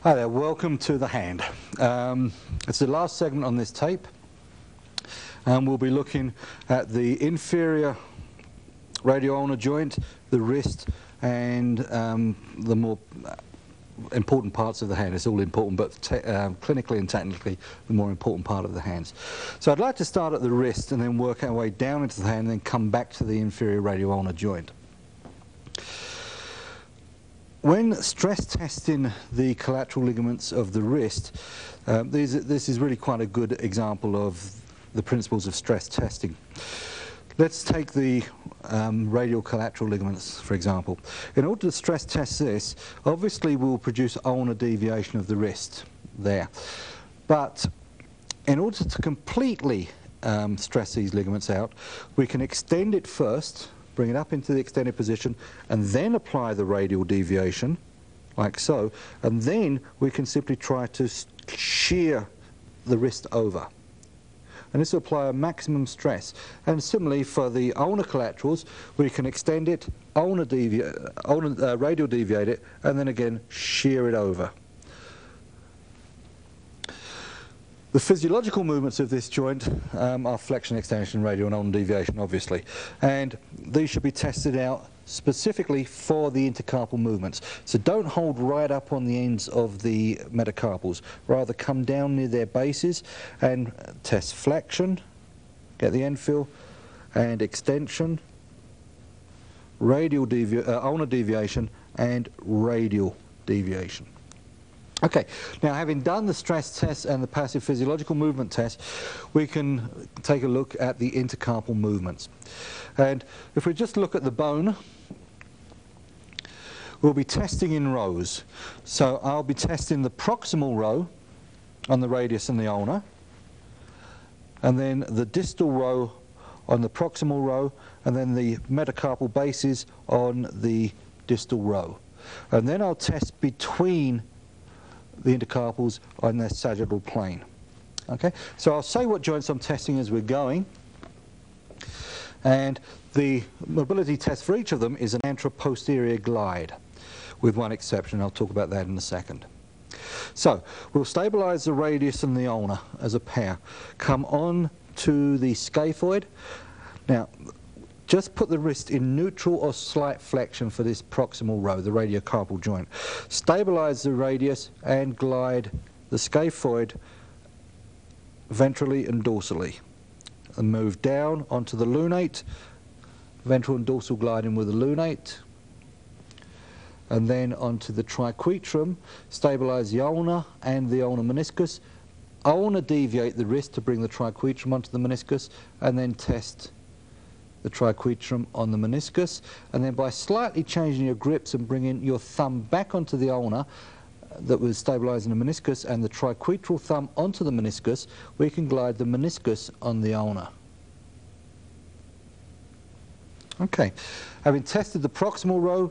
Hi there, welcome to the hand. It's the last segment on this tape, and we'll be looking at the inferior radial ulnar joint, the wrist, and the more important parts of the hand. It's all important, but clinically and technically the more important part of the hands. So I'd like to start at the wrist and then work our way down into the hand and then come back to the inferior radial ulnar joint. When stress testing the collateral ligaments of the wrist, this is really quite a good example of the principles of stress testing. Let's take the radial collateral ligaments, for example. In order to stress test this, obviously we'll produce ulnar deviation of the wrist there. But in order to completely stress these ligaments out, we can extend it first, bring it up into the extended position, and then apply the radial deviation, like so, and then we can simply try to shear the wrist over. And this will apply a maximum stress. And similarly for the ulnar collaterals, we can extend it, radial deviate it, and then again shear it over. The physiological movements of this joint are flexion, extension, radial and ulnar deviation, obviously. And these should be tested out specifically for the intercarpal movements. So don't hold right up on the ends of the metacarpals. Rather come down near their bases and test flexion, get the end feel, and extension, radial ulnar deviation, and radial deviation. Okay, now having done the stress test and the passive physiological movement test, we can take a look at the intercarpal movements. And if we just look at the bone, we'll be testing in rows. So I'll be testing the proximal row on the radius and the ulnar, and then the distal row on the proximal row, and then the metacarpal bases on the distal row. And then I'll test between the intercarpals on their sagittal plane. Okay, so I'll say what joints I'm testing as we're going, and the mobility test for each of them is an anteroposterior glide, with one exception. I'll talk about that in a second. So we'll stabilize the radius and the ulnar as a pair, come on to the scaphoid. Now just put the wrist in neutral or slight flexion for this proximal row, the radiocarpal joint. Stabilize the radius and glide the scaphoid ventrally and dorsally. And move down onto the lunate, ventral and dorsal gliding with the lunate. And then onto the triquetrum, stabilize the ulna and the ulnar meniscus. Ulnar deviate the wrist to bring the triquetrum onto the meniscus, and then test the triquetrum on the meniscus, and then by slightly changing your grips and bringing your thumb back onto the ulna that was stabilizing the meniscus and the triquetral thumb onto the meniscus, we can glide the meniscus on the ulna. Okay, having tested the proximal row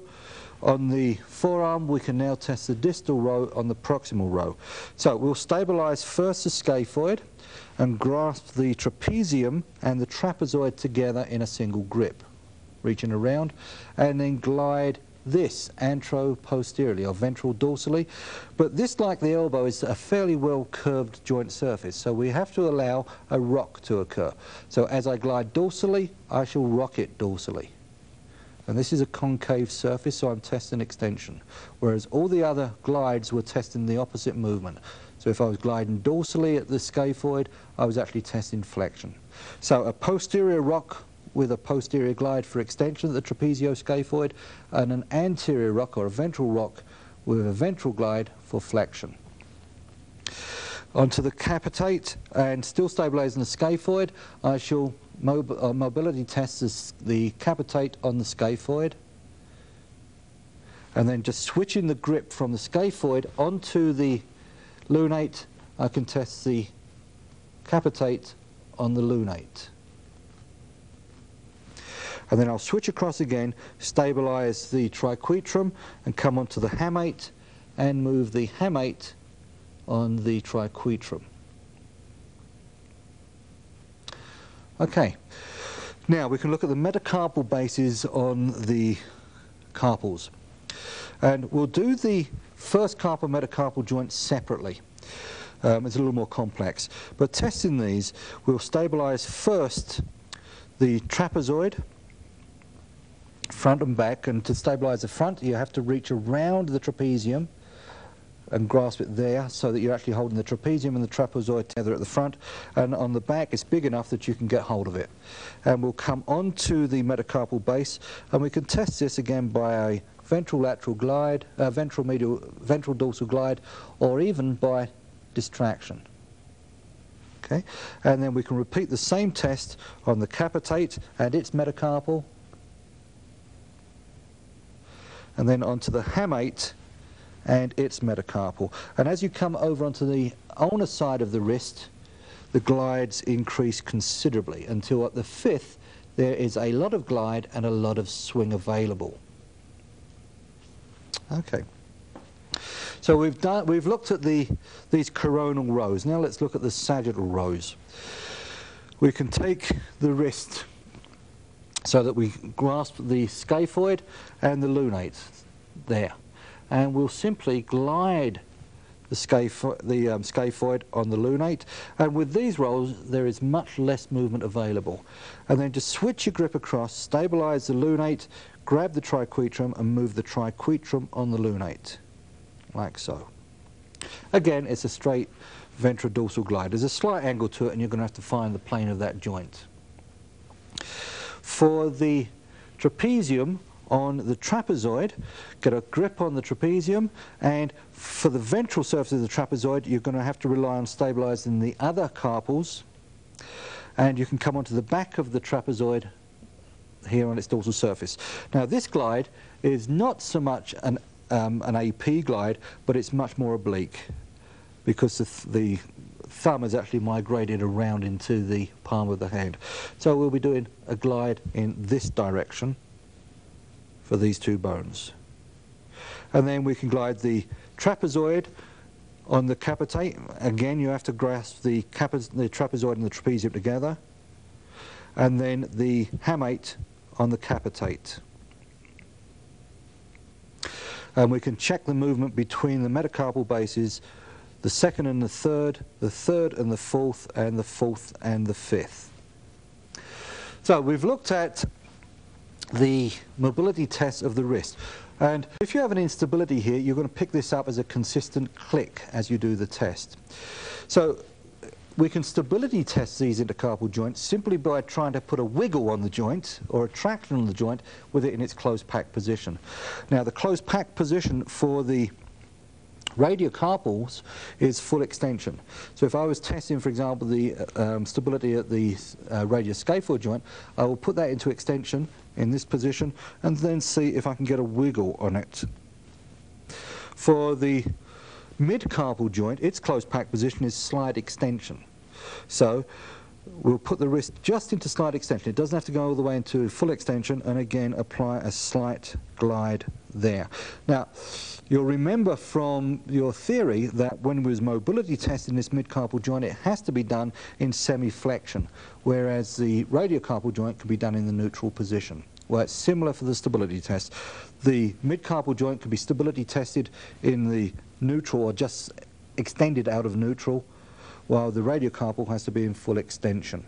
on the forearm, we can now test the distal row on the proximal row. So we'll stabilize first the scaphoid and grasp the trapezium and the trapezoid together in a single grip, reaching around, and then glide this anteroposteriorly or ventral dorsally. But this, like the elbow, is a fairly well curved joint surface, so we have to allow a rock to occur. So as I glide dorsally, I shall rock it dorsally. And this is a concave surface, so I'm testing extension, whereas all the other glides were testing the opposite movement. So if I was gliding dorsally at the scaphoid, I was actually testing flexion. So a posterior rock with a posterior glide for extension of the trapezioscaphoid, and an anterior rock or a ventral rock with a ventral glide for flexion. Onto the capitate, and still stabilizing the scaphoid, I shall mobility test the capitate on the scaphoid, and then just switching the grip from the scaphoid onto the lunate, I can test the capitate on the lunate. And then I'll switch across again, stabilize the triquetrum, and come onto the hamate and move the hamate on the triquetrum. Okay, now we can look at the metacarpal bases on the carpals. And we'll do the first carpometacarpal joint separately. It's a little more complex. But testing these, we'll stabilise first the trapezoid, front and back, and to stabilise the front you have to reach around the trapezium and grasp it there so that you're actually holding the trapezium and the trapezoid together at the front, and on the back it's big enough that you can get hold of it. And we'll come onto the metacarpal base, and we can test this again by a ventral lateral glide, ventral dorsal glide, or even by distraction. Okay, and then we can repeat the same test on the capitate and its metacarpal, and then onto the hamate and its metacarpal. And as you come over onto the ulnar side of the wrist, the glides increase considerably until at the fifth there is a lot of glide and a lot of swing available. Okay. So we've looked at these coronal rows. Now let's look at the sagittal rows. We can take the wrist so that we grasp the scaphoid and the lunate there, and we'll simply glide the scaphoid on the lunate, and with these rolls there is much less movement available. And then just switch your grip across, stabilise the lunate, grab the triquetrum and move the triquetrum on the lunate, like so. Again, it's a straight ventrodorsal glide. There's a slight angle to it and you're going to have to find the plane of that joint. For the trapezium on the trapezoid, get a grip on the trapezium, and for the ventral surface of the trapezoid you're going to have to rely on stabilising the other carpals, and you can come onto the back of the trapezoid here on its dorsal surface. Now this glide is not so much an AP glide, but it's much more oblique because the thumb is actually migrated around into the palm of the hand. So we'll be doing a glide in this direction for these two bones. And then we can glide the trapezoid on the capitate. Again, you have to grasp the trapezoid and the trapezium together. And then the hamate on the capitate. And we can check the movement between the metacarpal bases, the second and the third and the fourth and the fifth. So we've looked at the mobility test of the wrist, and if you have an instability here you're going to pick this up as a consistent click as you do the test. So we can stability test these intercarpal joints simply by trying to put a wiggle on the joint or a traction on the joint with it in its closed packed position. Now the closed packed position for the radiocarpals is full extension. So if I was testing, for example, the stability at the radioscaphoid joint, I will put that into extension in this position and then see if I can get a wiggle on it. For the midcarpal joint, its closed packed position is slide extension. So we'll put the wrist just into slide extension. It doesn't have to go all the way into full extension, and again apply a slight glide there. Now you'll remember from your theory that when we was mobility testing this midcarpal joint it has to be done in semi-flexion, whereas the radiocarpal joint can be done in the neutral position. Well, it's similar for the stability test. The midcarpal joint can be stability tested in the neutral or just extended out of neutral, while the radiocarpal has to be in full extension.